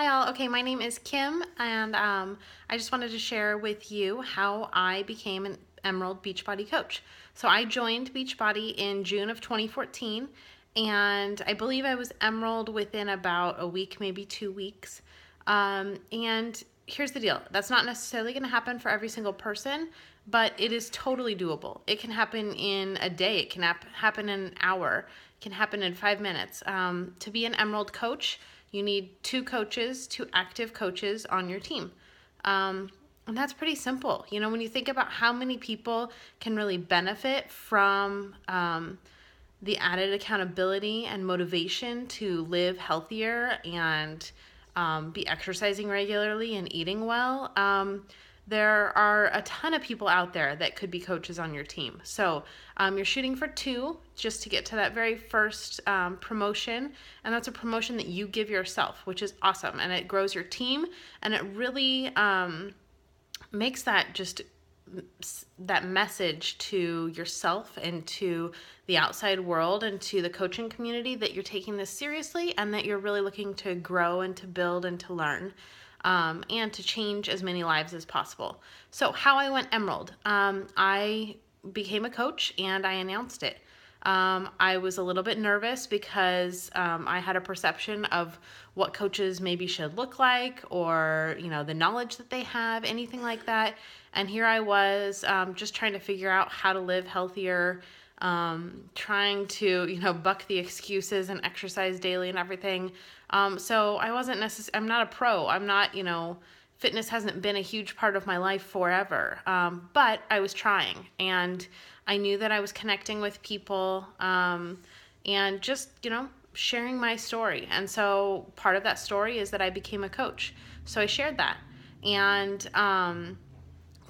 Hi all. Okay, my name is Kim, and I just wanted to share with you how I became an Emerald Beachbody coach. So I joined Beachbody in June of 2014, and I believe I was Emerald within about a week, maybe 2 weeks. And here's the deal. That's not necessarily going to happen for every single person, but it is totally doable. It can happen in a day. It can happen in an hour. It can happen in 5 minutes. To be an Emerald coach, you need two active coaches on your team. And that's pretty simple. You know, when you think about how many people can really benefit from the added accountability and motivation to live healthier and be exercising regularly and eating well, there are a ton of people out there that could be coaches on your team. So you're shooting for two just to get to that very first promotion. And that's a promotion that you give yourself, which is awesome. And it grows your team, and it really makes that message to yourself and to the outside world and to the coaching community that you're taking this seriously and that you're really looking to grow and to build and to learn. And to change as many lives as possible. So how I went Emerald. I became a coach and I announced it. I was a little bit nervous because I had a perception of what coaches maybe should look like, or the knowledge that they have, anything like that. And here I was just trying to figure out how to live healthier, trying to buck the excuses and exercise daily and everything. So I wasn't I'm not a pro. I'm not, fitness hasn't been a huge part of my life forever. But I was trying, and I knew that I was connecting with people, and just, sharing my story. And so part of that story is that I became a coach. So I shared that. And,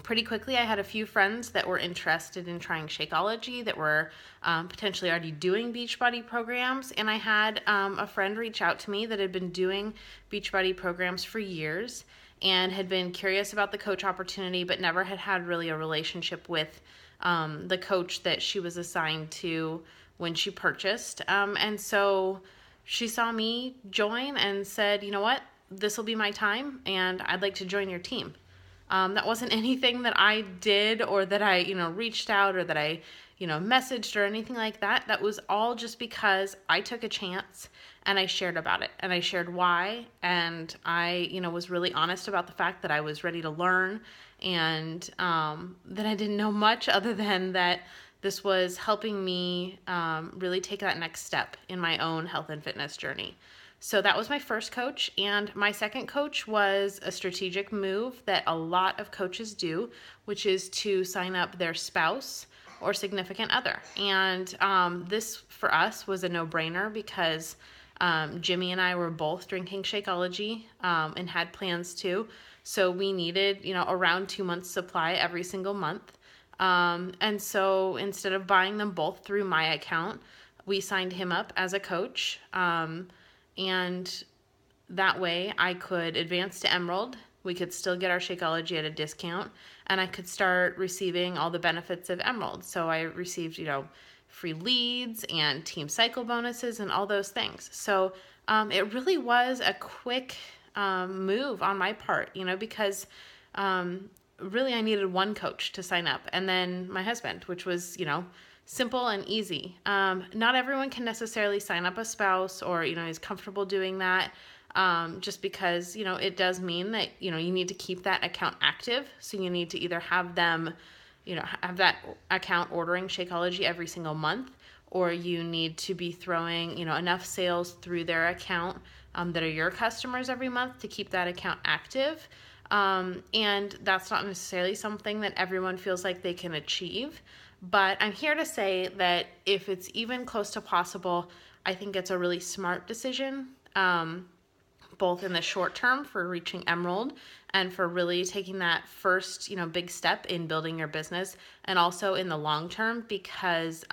pretty quickly, I had a few friends that were interested in trying Shakeology, that were potentially already doing Beachbody programs. And I had a friend reach out to me that had been doing Beachbody programs for years and had been curious about the coach opportunity, but never had really a relationship with the coach that she was assigned to when she purchased. And so she saw me join and said, you know what, this will be my time and I'd like to join your team. That wasn't anything that I did or that I, reached out or that I, messaged or anything like that. That was all just because I took a chance and I shared about it and I shared why. And I, was really honest about the fact that I was ready to learn and that I didn't know much other than that this was helping me really take that next step in my own health and fitness journey. So that was my first coach, and my second coach was a strategic move that a lot of coaches do, which is to sign up their spouse or significant other. And this, for us, was a no-brainer because Jimmy and I were both drinking Shakeology and had plans to. So we needed, around 2 months supply every single month. And so instead of buying them both through my account, we signed him up as a coach. And that way I could advance to Emerald. We could still get our Shakeology at a discount, and I could start receiving all the benefits of Emerald. So I received, free leads and team cycle bonuses and all those things. So it really was a quick move on my part, because really I needed one coach to sign up, and then my husband, which was, simple and easy. Not everyone can necessarily sign up a spouse or, is comfortable doing that, just because, it does mean that, you need to keep that account active. So you need to either have them, have that account ordering Shakeology every single month, or you need to be throwing, enough sales through their account that are your customers every month to keep that account active. And that's not necessarily something that everyone feels like they can achieve. But I'm here to say that if it's even close to possible, I think it's a really smart decision, both in the short term for reaching Emerald and for really taking that first, big step in building your business, and also in the long term, because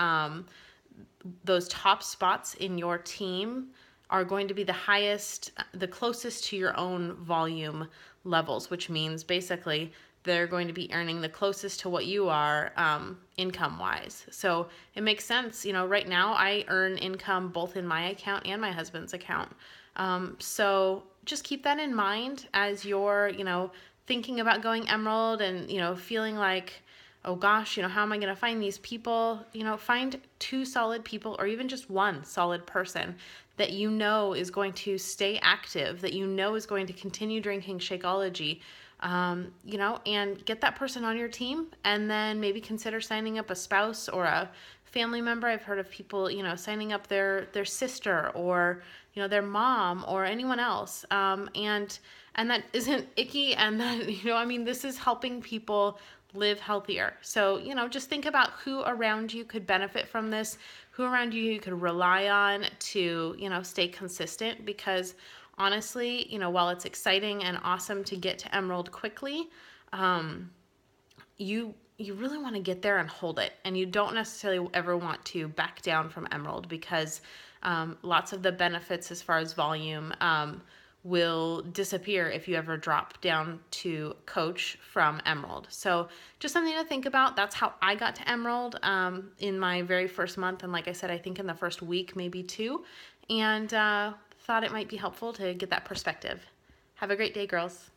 those top spots in your team are going to be the closest to your own volume levels, which means basically they're going to be earning the closest to what you are income-wise. So it makes sense. Right now I earn income both in my account and my husband's account. So just keep that in mind as you're, thinking about going Emerald and, feeling like, oh gosh, how am I going to find these people? Find 2 solid people or even just 1 solid person that is going to stay active, that is going to continue drinking Shakeology, and get that person on your team, and then maybe consider signing up a spouse or a family member. I've heard of people, signing up their sister or, their mom or anyone else. And that isn't icky. And that, this is helping people live healthier. So, just think about who around you could benefit from this, who around you could rely on to, stay consistent, because honestly, while it's exciting and awesome to get to Emerald quickly, you really want to get there and hold it, and you don't necessarily ever want to back down from Emerald, because lots of the benefits as far as volume will disappear if you ever drop down to coach from Emerald. So just something to think about. That's how I got to Emerald in my very first month, and like I said, I think in the first week, maybe 2, and thought it might be helpful to get that perspective. Have a great day, girls.